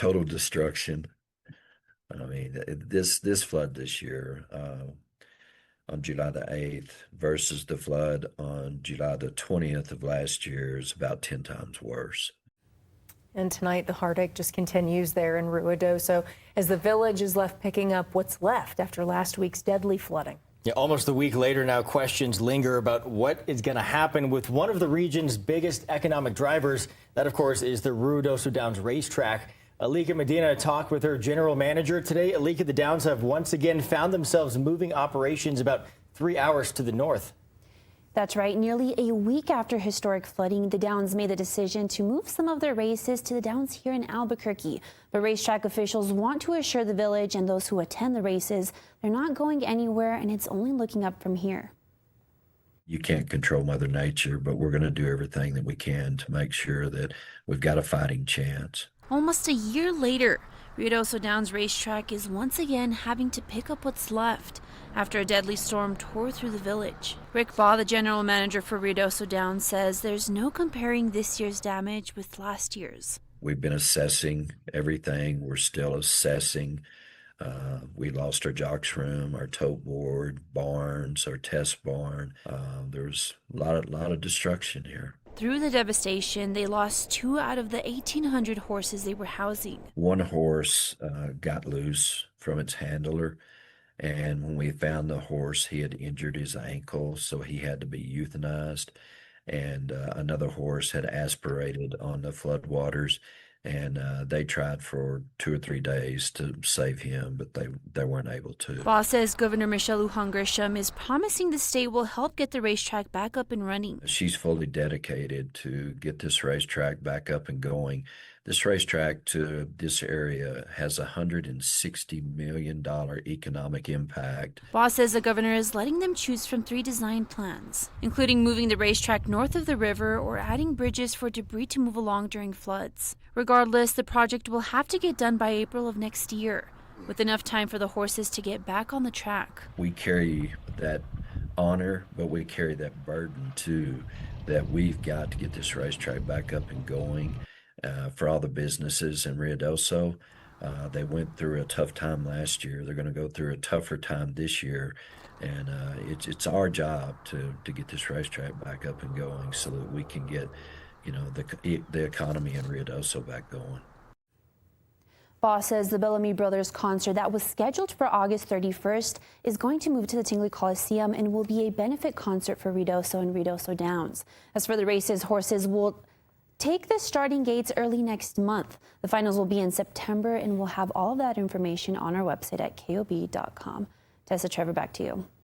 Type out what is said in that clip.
total destruction. I mean, this flood this year on July the 8th versus the flood on July the 20th of last year is about 10 times worse. And tonight, the heartache just continues there in Ruidoso as the village is left picking up what's left after last week's deadly flooding. Yeah, almost a week later now, questions linger about what is going to happen with one of the region's biggest economic drivers. That, of course, is the Ruidoso Downs Race Track. Alika Medina talked with her general manager today. Alika, the Downs have once again found themselves moving operations about 3 hours to the north. That's right. Nearly a week after historic flooding, the Downs made the decision to move some of their races to the Downs here in Albuquerque. But racetrack officials want to assure the village and those who attend the races they're not going anywhere, and it's only looking up from here. You can't control Mother Nature, but we're going to do everything that we can to make sure that we've got a fighting chance. Almost a year later, Ruidoso Downs Race Track is once again having to pick up what's left after a deadly storm tore through the village. Rick Baugh, the general manager for Ruidoso Downs, says there's no comparing this year's damage with last year's. We've been assessing everything. We're still assessing. We lost our jocks room, our tote board, barns, our test barn. There's a lot of destruction here. Through the devastation, they lost 2 out of the 1,800 horses they were housing. One horse got loose from its handler, and when we found the horse, he had injured his ankle, so he had to be euthanized. And another horse had aspirated on the floodwaters, and they tried for 2 or 3 days to save him, but they weren't able to. Baugh says Governor Michelle Lujan Grisham is promising the state will help get the racetrack back up and running. She's fully dedicated to get this racetrack back up and going. This racetrack to this area has a $160 million economic impact. Baugh says the governor is letting them choose from 3 design plans, including moving the racetrack north of the river or adding bridges for debris to move along during floods. Regardless, the project will have to get done by April of next year, with enough time for the horses to get back on the track. We carry that honor, but we carry that burden too, that we've got to get this racetrack back up and going. For all the businesses in Ruidoso, they went through a tough time last year. They're going to go through a tougher time this year, and it's our job to get this racetrack back up and going so that we can get, the economy in Ruidoso back going. Baugh says the Bellamy Brothers concert that was scheduled for August 31st is going to move to the Tingley Coliseum and will be a benefit concert for Ruidoso and Ruidoso Downs. As for the races, horses will take the starting gates early next month. The finals will be in September, and we'll have all of that information on our website at kob.com. Tessa, Trevor, back to you.